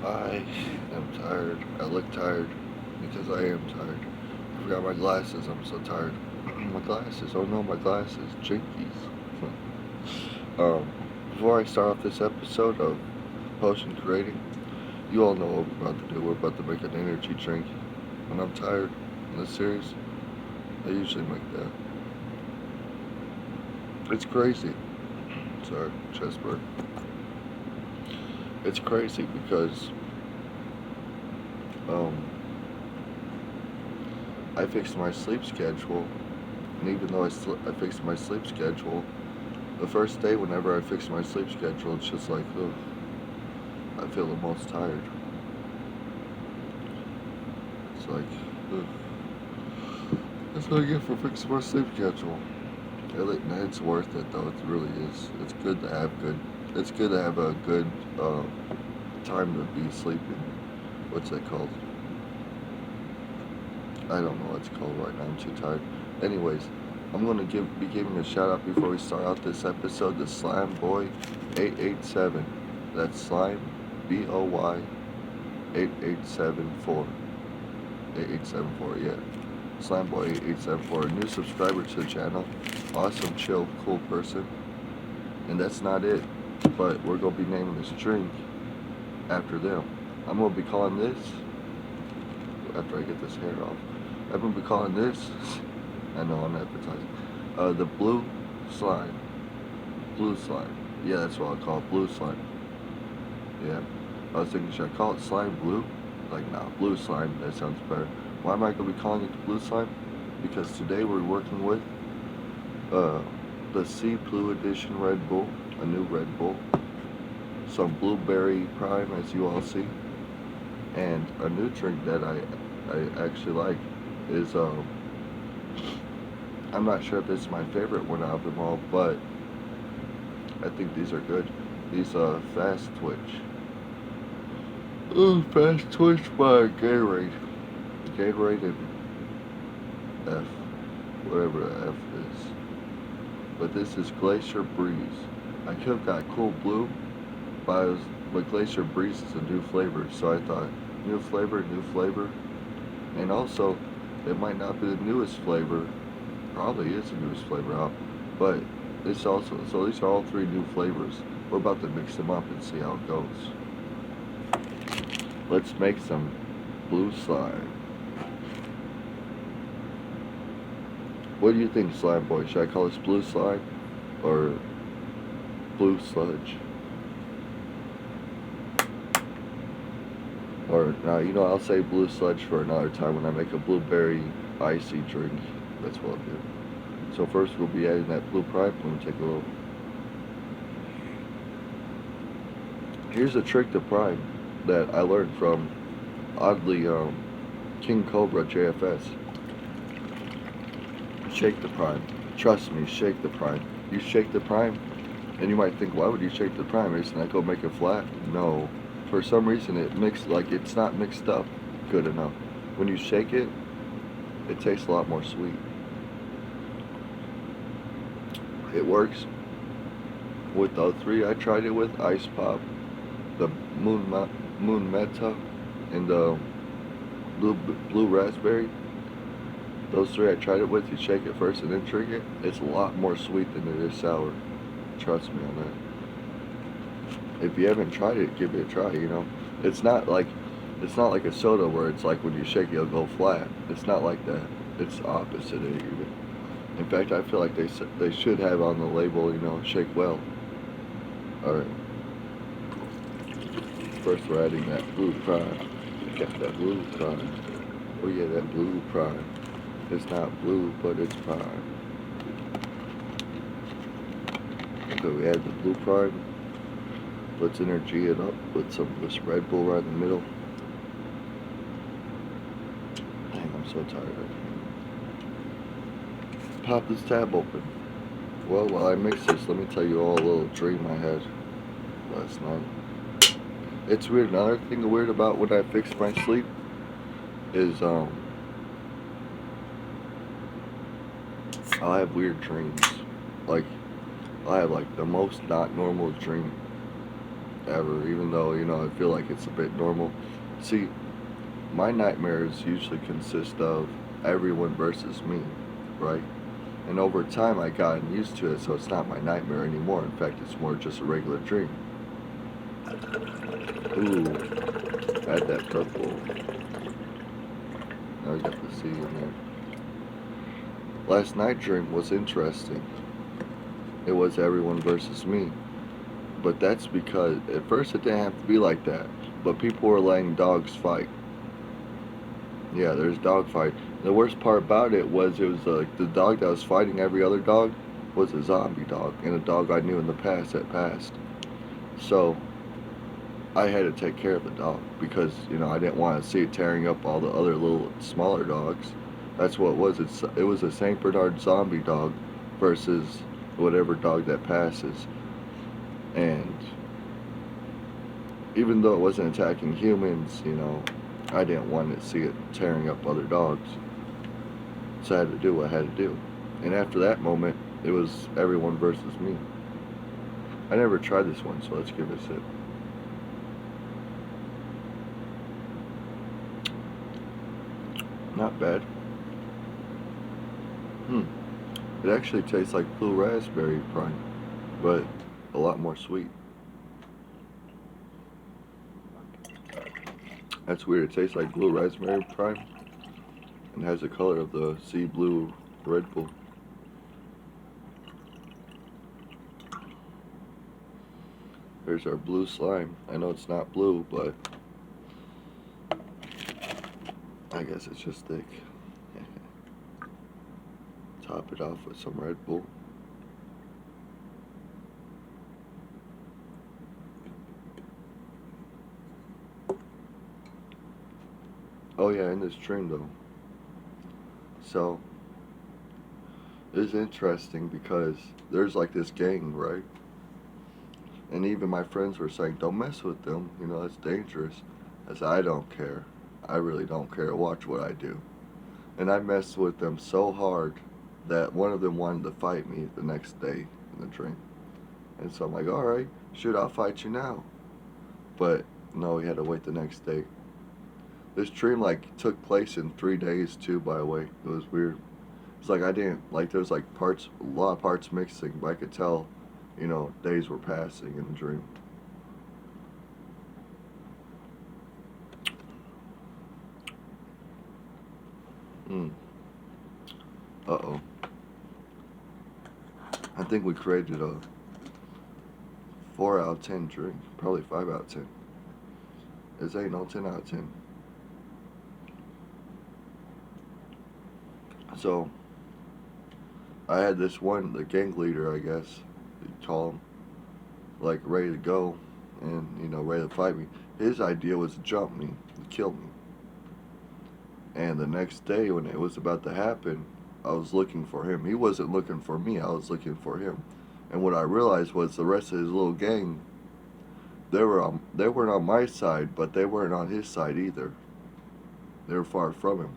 I am tired. I look tired because I am tired. I forgot my glasses. I'm so tired. My glasses. Oh no, my glasses. Jinkies. Before I start off this episode of potion creating, you all know what we're about to do. We're about to make an energy drink. When I'm tired in this series, I usually make that. It's crazy. Sorry, chest burn. It's crazy because um, I fixed my sleep schedule, and even though I fixed my sleep schedule, the first day whenever I fix my sleep schedule, it's just like, ugh, I feel the most tired. It's like, ugh. That's what I get for fixing my sleep schedule. It's worth it though. It really is. It's good to have good. It's good to have a good time to be sleeping. What's that called? I don't know what it's called right now. I'm too tired. Anyways, I'm gonna be giving a shout out before we start out this episode to Slime Boy 887. That's Slime BOY 8874. 8874, yeah. Slime Boy 8874, a new subscriber to the channel. Awesome, chill, cool person. And that's not it. But we're gonna be naming this drink after them. I'm gonna be calling this, after I get this hair off, I'm gonna be calling this, I know I'm advertising, the blue slime. Blue slime. Yeah, that's what I'll call it, blue slime. Yeah. I was thinking, should I call it slime blue? Like, nah, blue slime, that sounds better. Why am I gonna be calling it the blue slime? Because today we're working with the Sea Blue Edition Red Bull, a new Red Bull, some blueberry prime as you all see, and a new drink that I actually like is I'm not sure if this is my favorite one out of them all, but I think these are good. These Fast Twitch. Oh, Fast Twitch by Gatorade. Gatorade and F, whatever the F is. But this is Glacier Breeze. I could have got Cool Blue, but Glacier Breeze is a new flavor, so I thought new flavor, and also it might not be the newest flavor. Probably is the newest flavor out, but it's also, so these are all three new flavors. We're about to mix them up and see how it goes. Let's make some blue slime. What do you think, Slime Boy? Should I call this blue slime or blue sludge? Or, no, I'll say blue sludge for another time when I make a blueberry icy drink. That's what I'll do. So first we'll be adding that blue prime. Let me take a little. Here's a trick to prime that I learned from, oddly, King Cobra JFS. Shake the prime. Trust me, shake the prime. You shake the prime, and you might think, why would you shake the prime? Isn't that gonna make it flat? No. For some reason, it's not mixed up good enough. When you shake it, it tastes a lot more sweet. It works with the three I tried it with: Ice Pop, the Moon Meta, and the Blue Raspberry. Those three I tried it with. You shake it first and then drink it. It's a lot more sweet than it is sour. Trust me on that. If you haven't tried it, give it a try. It's not like a soda where it's like when you shake it, it'll go flat. It's not like that. It's the opposite even. In fact, I feel like they should have on the label, shake well. All right. First, we're adding that blue prime. Got that blue prime. Oh yeah, that blue prime. It's not blue, but it's prime. So we add the blue prime. Let's energy it up with some of this Red Bull right in the middle. Dang, I'm so tired. Pop this tab open. Well, while I mix this, let me tell you all a little dream I had last night. It's weird. Another thing weird about when I fix my sleep is I have weird dreams. Like, I have like the most not normal dream. ever, even though, I feel like it's a bit normal. See, my nightmares usually consist of everyone versus me, right? And over time, I gotten used to it, so it's not my nightmare anymore. In fact, it's more just a regular dream. Ooh, add that purple. Now we got the C in there. Last night dream was interesting. It was everyone versus me. But that's because at first it didn't have to be like that. But people were letting dogs fight. Yeah, there's dog fight. The worst part about it was like the dog that was fighting every other dog was a zombie dog, and a dog I knew in the past that passed. So I had to take care of the dog because I didn't want to see it tearing up all the other little smaller dogs. That's what it was. It was a Saint Bernard zombie dog versus whatever dog that passes, and even though it wasn't attacking humans, I didn't want to see it tearing up other dogs. So I had to do what I had to do. And after that moment, it was everyone versus me. I never tried this one, so let's give it a sip. Not bad. It actually tastes like blue raspberry prime, but a lot more sweet. That's weird. It tastes like blue raspberry prime and has the color of the sea blue Red Bull. There's our blue slime. I know it's not blue, but I guess it's just thick. Top it off with some Red Bull. Oh yeah, in this dream though. So it's interesting because there's like this gang, right? And even my friends were saying, "Don't mess with them. It's dangerous." I said, "I don't care. I really don't care. Watch what I do." And I messed with them so hard that one of them wanted to fight me the next day in the dream. And so I'm like, "All right, shoot, I'll fight you now." But no, we had to wait the next day. This dream like took place in 3 days too. By the way, it was weird. It's like I didn't like there's like parts, a lot of parts mixing, but I could tell, days were passing in the dream. Hmm. Uh oh. I think we created a 4 out of 10 drink, probably 5 out of 10. This ain't no 10 out of 10. So I had this one, the gang leader, I guess you'd call him, like ready to go, and ready to fight me. His idea was to jump me, to kill me. And the next day, when it was about to happen, I was looking for him. He wasn't looking for me. I was looking for him. And what I realized was the rest of his little gang, they weren't on my side, but they weren't on his side either. They were far from him.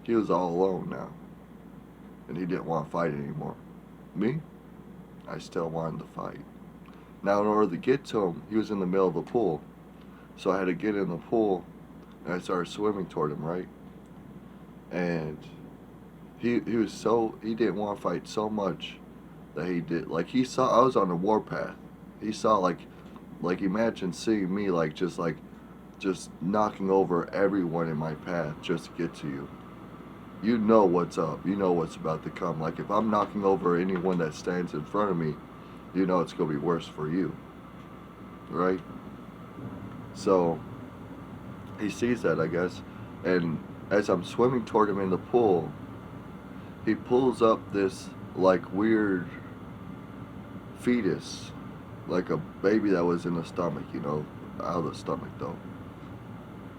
He was all alone now, and he didn't want to fight anymore. Me, I still wanted to fight. Now, in order to get to him, he was in the middle of a pool, so I had to get in the pool, and I started swimming toward him, right? And he didn't want to fight so much that he did, like he saw I was on the warpath. He saw like imagine seeing me just knocking over everyone in my path just to get to you. You know what's up. You know what's about to come. Like if I'm knocking over anyone that stands in front of me, you know it's gonna be worse for you, right? So he sees that, I guess, and as I'm swimming toward him in the pool, he pulls up this like weird fetus, like a baby that was in the stomach, out of the stomach though,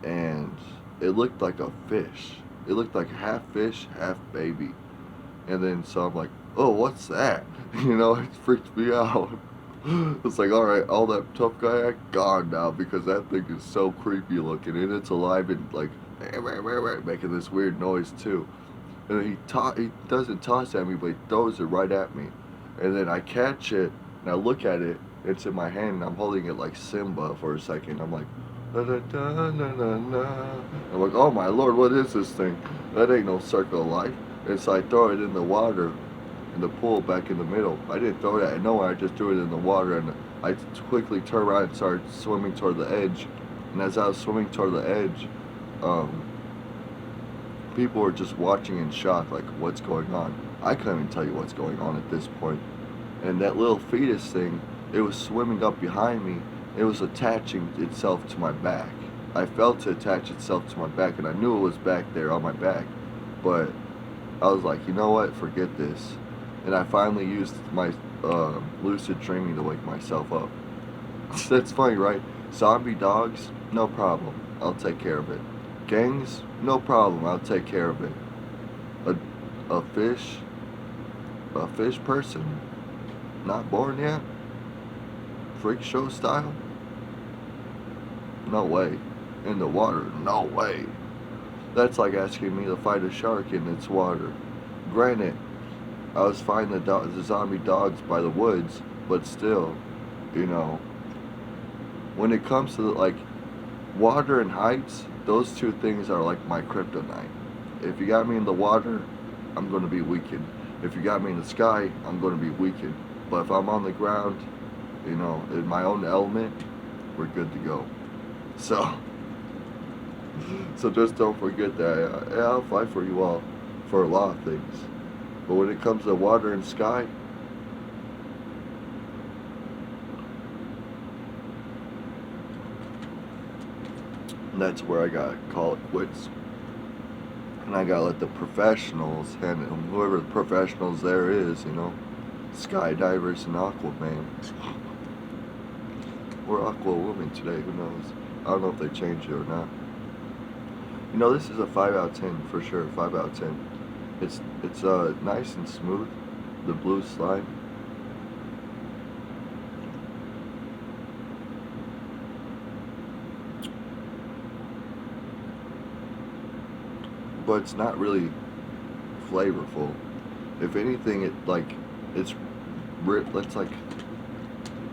and it looked like a fish. It looked like half fish, half baby. And then so I'm like, "Oh, what's that?" It freaked me out. It's like, all right, all that tough guy act gone now because that thing is so creepy looking, and it's alive and like making this weird noise too. And then he doesn't toss at me, but he throws it right at me, and then I catch it and I look at it, It's in my hand and I'm holding it like Simba for a second. I'm like, da da da na na na. I'm like, oh my lord, what is this thing? That ain't no circle of life. And so I throw it in the water, in the pool back in the middle. I didn't throw it at nowhere, I just threw it in the water and I quickly turned around and started swimming toward the edge. And as I was swimming toward the edge, um, people were just watching in shock, like, what's going on? I couldn't even tell you what's going on at this point. And that little fetus thing, it was swimming up behind me. It was attaching itself to my back. I felt it attach itself to my back, and I knew it was back there on my back. But I was like, you know what? Forget this. And I finally used my lucid dreaming to wake myself up. That's funny, right? Zombie dogs, no problem. I'll take care of it. Gangs, no problem. I'll take care of it. A, a fish, a fish person, not born yet? Freak show style? No way. In the water? No way. That's like asking me to fight a shark in its water. Granted, I was fighting the zombie dogs by the woods, but still, you know, when it comes to like water and heights, those two things are like my kryptonite. If you got me in the water, I'm going to be weakened. If you got me in the sky, I'm going to be weakened. But if I'm on the ground, you know, in my own element, we're good to go. So, so just don't forget that. Yeah, I'll fight for you all for a lot of things. But when it comes to water and sky, that's where I gotta call it quits. And I gotta let the professionals handle, whoever the professionals there is, you know, skydivers and Aquaman. Or Aqua Woman today, who knows? I don't know if they changed it or not. You know, this is a 5 out of 10 for sure, 5 out of 10. It's nice and smooth, the blue slime. But it's not really flavorful. If anything, it's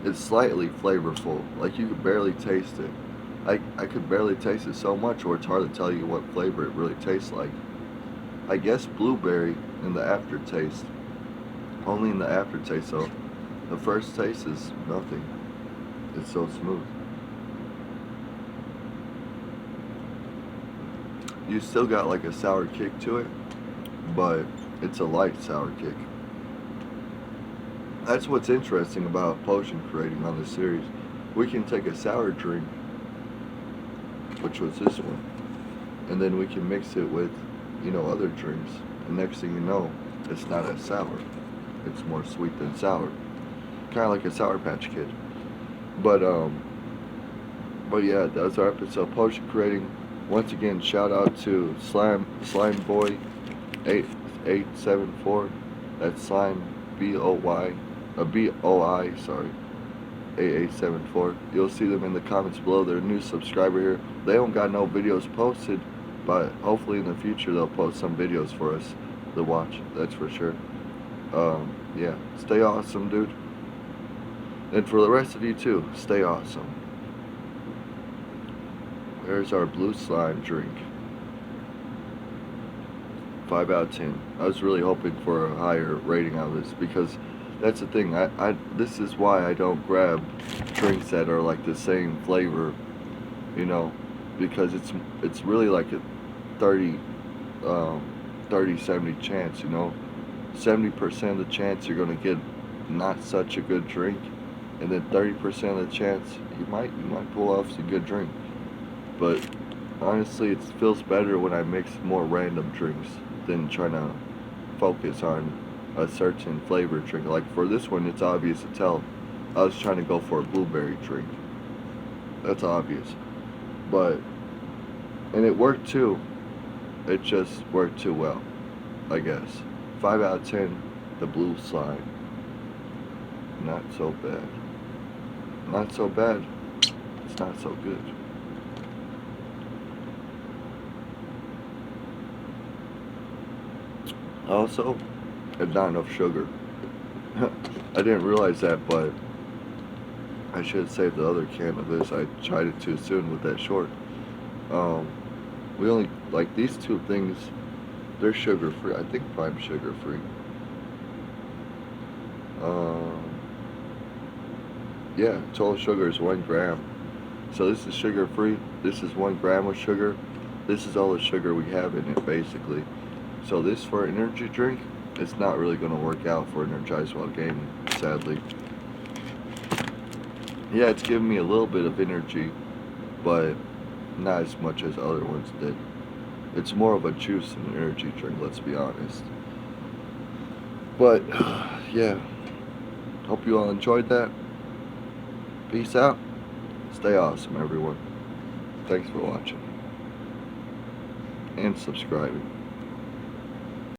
it's slightly flavorful. Like you could barely taste it. I could barely taste it so much, or it's hard to tell you what flavor it really tastes like. I guess blueberry in the aftertaste. Only in the aftertaste, so the first taste is nothing. It's so smooth. You still got like a sour kick to it, but it's a light sour kick. That's what's interesting about potion creating on this series. We can take a sour drink, which was this one, and then we can mix it with, you know, other drinks. And next thing you know, it's not as sour. It's more sweet than sour. Kind of like a Sour Patch Kid. But yeah, that's our episode. Potion creating. Once again, shout out to Slime Boy 8874. That's Slime BOI, BOI, sorry, 8874. You'll see them in the comments below. They're a new subscriber here. They don't got no videos posted, but hopefully in the future they'll post some videos for us to watch. That's for sure. Yeah, stay awesome, dude. And for the rest of you too, stay awesome. There's our blue slime drink. 5 out of 10. I was really hoping for a higher rating out of this because that's the thing. This is why I don't grab drinks that are like the same flavor, you know, because it's really like a 30-70 chance, you know. 70% of the chance you're gonna get not such a good drink, and then 30% of the chance you might pull off a good drink. But honestly, it feels better when I mix more random drinks than trying to focus on a certain flavor drink. Like for this one, it's obvious to tell I was trying to go for a blueberry drink. That's obvious. And it worked too. It just worked too well, I guess. 5 out of 10, the blue slime. Not so bad. Not so bad. It's not so good. Also, it's not enough sugar. I didn't realize that, but I should have saved the other can of this. I tried it too soon with that short. We only, like, these two things, they're sugar free. I think Prime's sugar free. Yeah, total sugar is 1 gram. So this is sugar free. This is 1 gram of sugar. This is all the sugar we have in it, basically. So this for an energy drink, it's not really going to work out for energized while gaming, sadly. Yeah, it's giving me a little bit of energy, but not as much as other ones did. It's more of a juice than an energy drink, let's be honest. But, yeah. Hope you all enjoyed that. Peace out. Stay awesome, everyone. Thanks for watching. And subscribing.